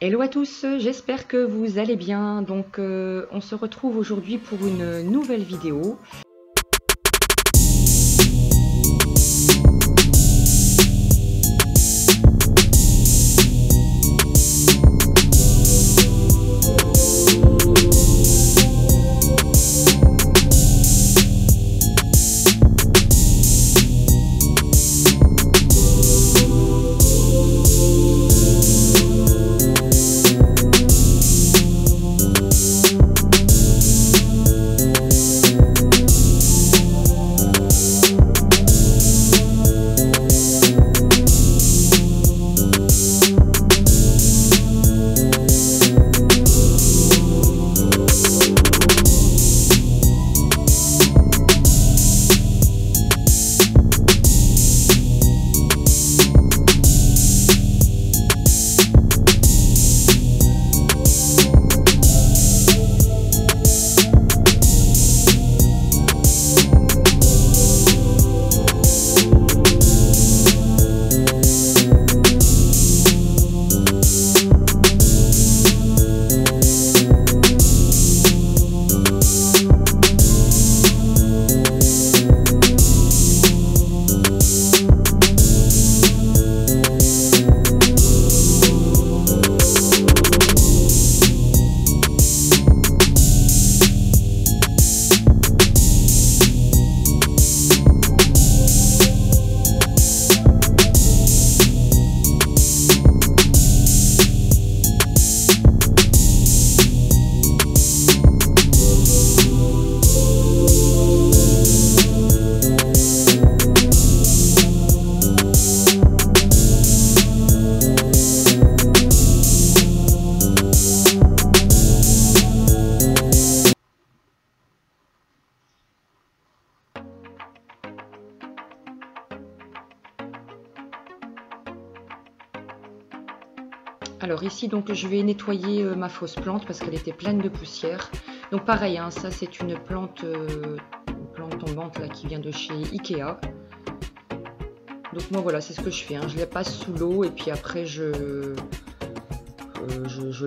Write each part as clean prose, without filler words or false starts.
Hello à tous, j'espère que vous allez bien. Donc on se retrouve aujourd'hui pour une nouvelle vidéo. Alors ici donc je vais nettoyer ma fausse plante parce qu'elle était pleine de poussière. Donc pareil, hein, ça c'est une plante tombante là, qui vient de chez Ikea. Donc moi voilà, c'est ce que je fais, hein. Je les passe sous l'eau et puis après je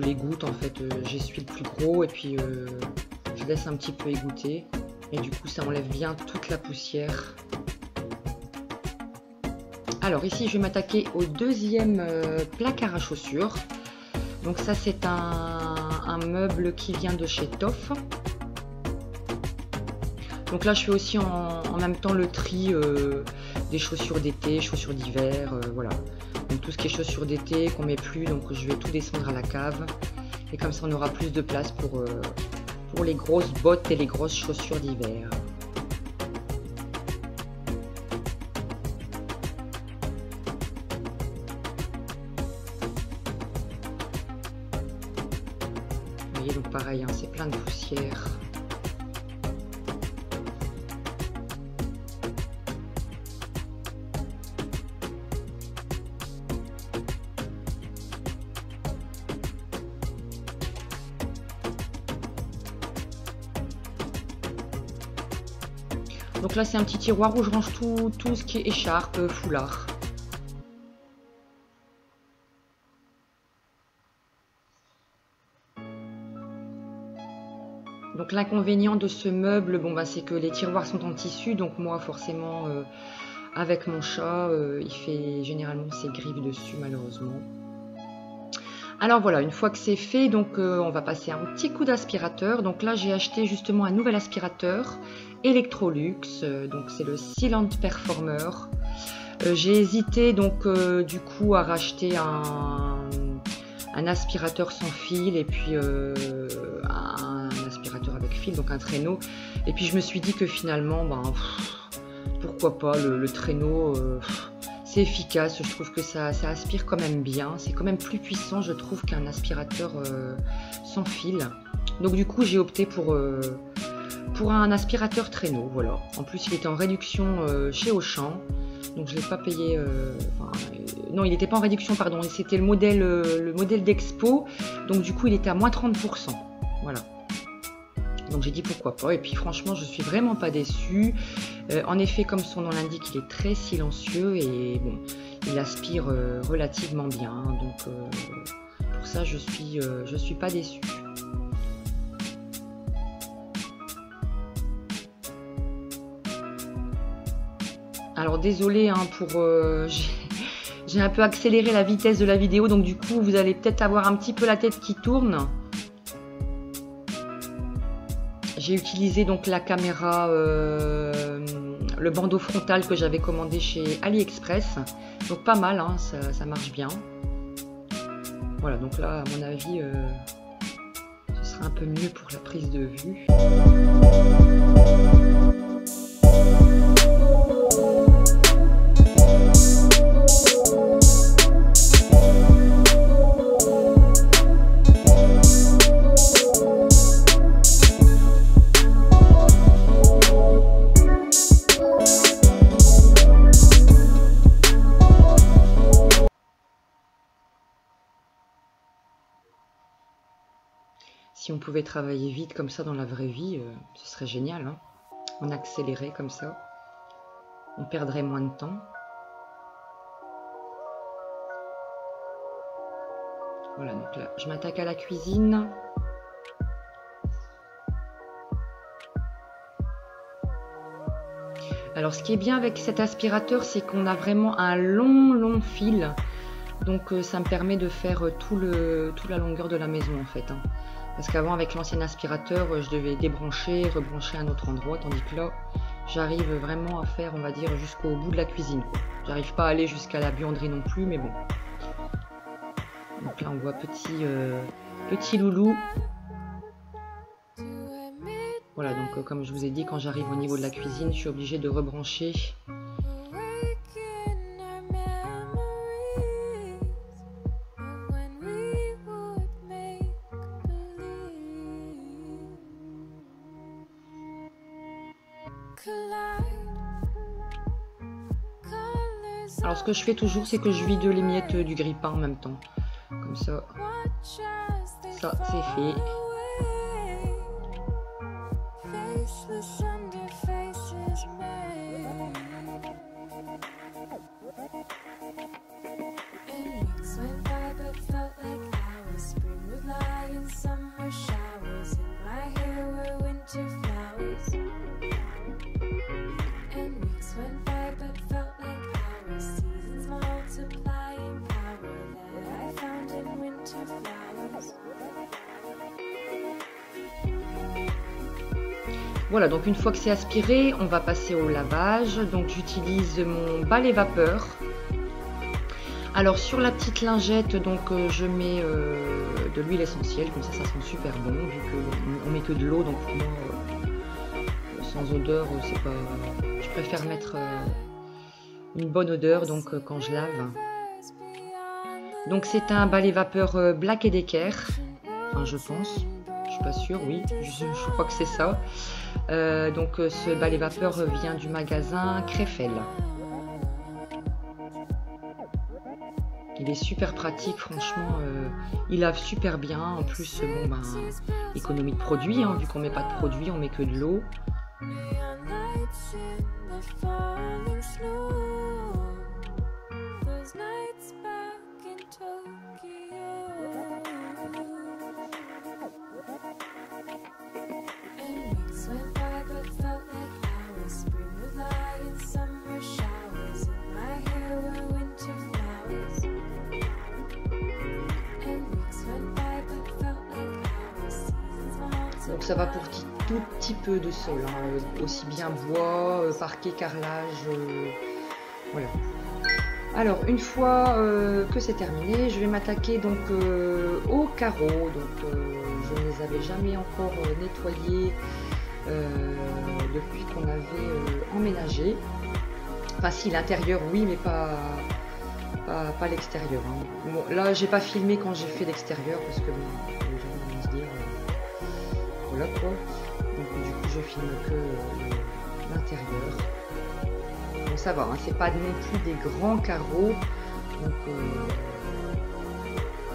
l'égoutte en fait. J'essuie le plus gros et puis je laisse un petit peu égoutter. Et du coup ça enlève bien toute la poussière. Alors ici je vais m'attaquer au deuxième placard à chaussures. Donc ça c'est un meuble qui vient de chez Toff. Donc là je fais aussi en même temps le tri des chaussures d'été, chaussures d'hiver, voilà. Donc tout ce qui est chaussures d'été qu'on met plus, donc je vais tout descendre à la cave. Et comme ça on aura plus de place pour les grosses bottes et les grosses chaussures d'hiver. Donc pareil, hein, c'est plein de poussière. Donc là c'est un petit tiroir où je range tout ce qui est écharpe, foulard. Donc l'inconvénient de ce meuble, bon, bah, c'est que les tiroirs sont en tissu, donc moi forcément avec mon chat, il fait généralement ses griffes dessus malheureusement. Alors voilà, une fois que c'est fait, donc on va passer un petit coup d'aspirateur. Donc là j'ai acheté justement un nouvel aspirateur Electrolux, donc c'est le Silent Performer. J'ai hésité donc du coup à racheter un aspirateur sans fil et puis un aspirateur avec fil, donc un traîneau. Et puis je me suis dit que finalement, ben, pourquoi pas le traîneau, c'est efficace, je trouve que ça aspire quand même bien. C'est quand même plus puissant, je trouve, qu'un aspirateur sans fil. Donc du coup j'ai opté pour un aspirateur traîneau, voilà. En plus il était en réduction chez Auchan. Donc je ne l'ai pas payé, non il n'était pas en réduction pardon, c'était le modèle d'Expo, donc du coup il était à moins 30%, voilà. Donc j'ai dit pourquoi pas, et puis franchement je suis vraiment pas déçue. En effet, comme son nom l'indique, il est très silencieux et bon, il aspire relativement bien. Donc pour pour ça je suis pas déçue. Alors désolé hein, pour j'ai un peu accéléré la vitesse de la vidéo, donc du coup vous allez peut-être avoir un petit peu la tête qui tourne. J'ai utilisé donc la caméra, le bandeau frontal que j'avais commandé chez AliExpress. Donc pas mal, hein, ça marche bien. Voilà, donc là à mon avis ce sera un peu mieux pour la prise de vue. Si on pouvait travailler vite comme ça dans la vraie vie, ce serait génial. Hein. On accélérait comme ça. On perdrait moins de temps. Voilà, donc là, je m'attaque à la cuisine. Alors, ce qui est bien avec cet aspirateur, c'est qu'on a vraiment un long fil. Donc, ça me permet de faire toute la longueur de la maison, en fait. Hein. Parce qu'avant, avec l'ancien aspirateur, je devais débrancher, rebrancher à un autre endroit. Tandis que là, j'arrive vraiment à faire, on va dire, jusqu'au bout de la cuisine. J'arrive pas à aller jusqu'à la buanderie non plus, mais bon. Donc là, on voit petit loulou. Voilà, donc comme je vous ai dit, quand j'arrive au niveau de la cuisine, je suis obligée de rebrancher. Alors ce que je fais toujours, c'est que je vide les miettes du grille-pain en même temps. Comme ça, ça c'est fait. Voilà, donc une fois que c'est aspiré, on va passer au lavage. Donc j'utilise mon balai vapeur. Alors sur la petite lingette, donc je mets de l'huile essentielle, comme ça sent super bon, vu qu'on met que de l'eau, donc pour moi, sans odeur, c'est pas. Je préfère mettre une bonne odeur, donc quand je lave. Donc c'est un balai vapeur Black & Decker, enfin je pense. Je suis pas sûre, oui, je crois que c'est ça. Donc ce balai vapeur vient du magasin Crefel. Il est super pratique, franchement, il lave super bien. En plus, bon ben, économie de produit, hein, vu qu'on met pas de produit, on met que de l'eau. Donc ça va pour tout petit peu de sol, hein, aussi bien bois, parquet, carrelage, voilà. Alors une fois que c'est terminé, je vais m'attaquer donc aux carreaux. Donc je ne les avais jamais encore nettoyés depuis qu'on avait emménagé. Enfin si, l'intérieur oui, mais pas l'extérieur. Hein. Bon, là j'ai pas filmé quand j'ai fait l'extérieur parce que bon, les gens vont se dire voilà quoi. Donc du coup je filme que l'intérieur. Bon ça va, hein, c'est pas non plus des grands carreaux. Donc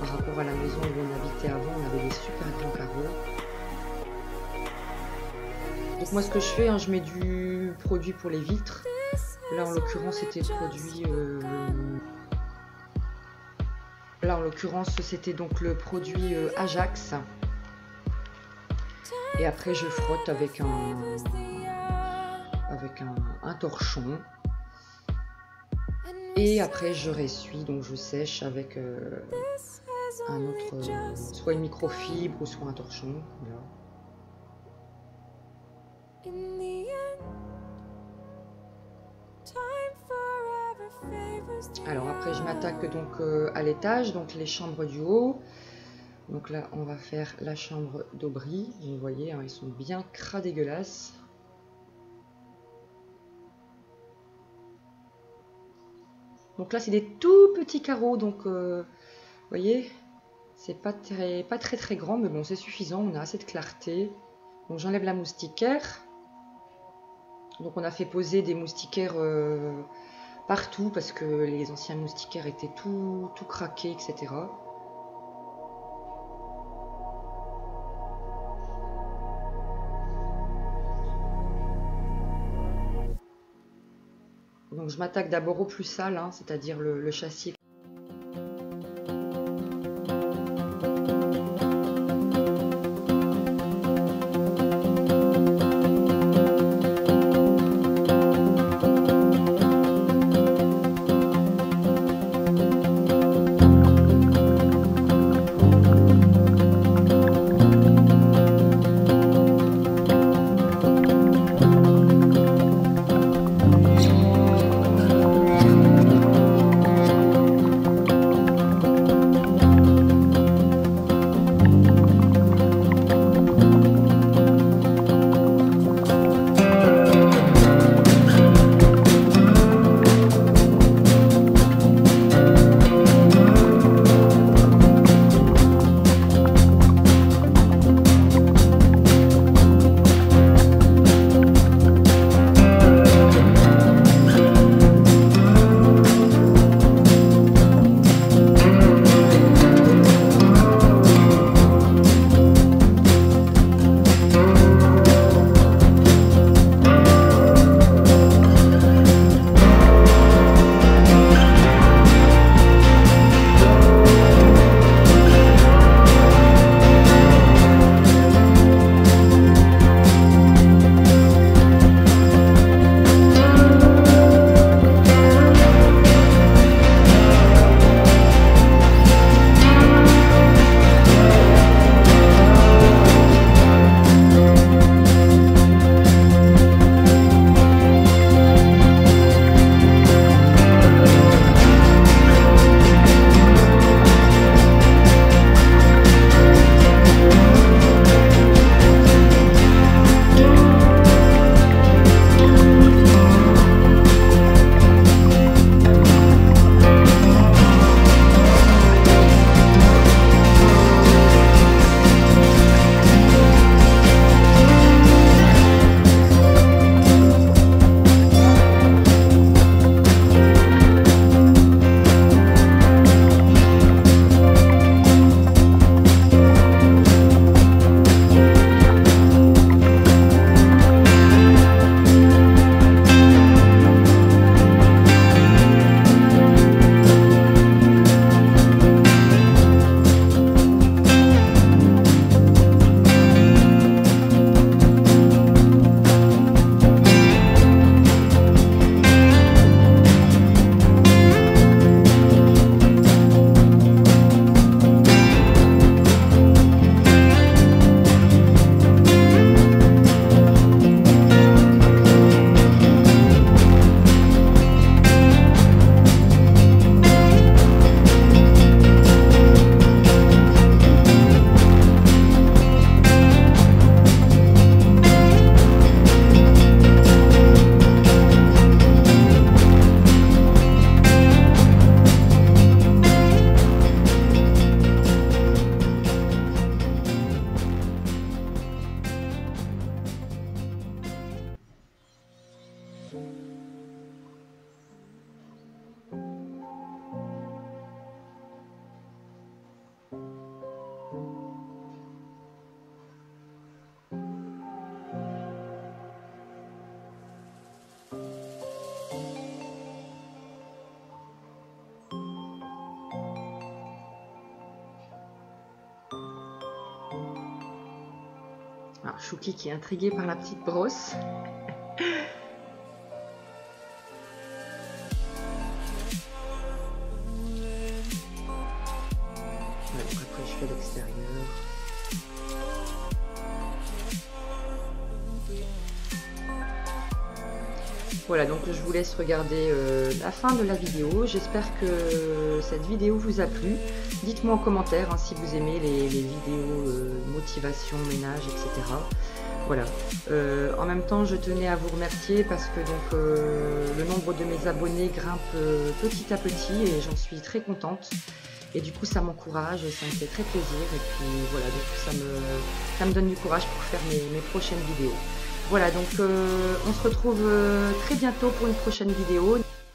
par rapport à la maison où on habitait avant, on avait des super grands carreaux. Donc moi ce que je fais, hein, je mets du produit pour les vitres. Là en l'occurrence c'était produit Là, en l'occurrence, c'était donc le produit Ajax. Et après, je frotte avec un torchon. Et après, je ressuie, donc je sèche avec un autre, soit une microfibre ou soit un torchon. Voilà. Alors après, je m'attaque donc à l'étage, donc les chambres du haut. Donc là, on va faire la chambre d'Aubry. Vous voyez, hein, ils sont bien crades dégueulasses. Donc là, c'est des tout petits carreaux, donc vous voyez, c'est pas très grand, mais bon, c'est suffisant, on a assez de clarté. Donc j'enlève la moustiquaire. Donc on a fait poser des moustiquaires partout parce que les anciens moustiquaires étaient tout craqués, etc. Donc je m'attaque d'abord au plus sale, hein, c'est-à-dire le châssis. Chouki qui est intrigué par la petite brosse. Ouais, donc après je fais l'extérieur. Voilà, donc je vous laisse regarder la fin de la vidéo. J'espère que cette vidéo vous a plu. Dites-moi en commentaire hein, si vous aimez les vidéos motivation, ménage, etc. Voilà. En même temps, je tenais à vous remercier parce que donc le nombre de mes abonnés grimpe petit à petit et j'en suis très contente. Et du coup, ça m'encourage, ça me fait très plaisir. Et puis voilà, donc ça me donne du courage pour faire mes prochaines vidéos. Voilà, donc on se retrouve très bientôt pour une prochaine vidéo.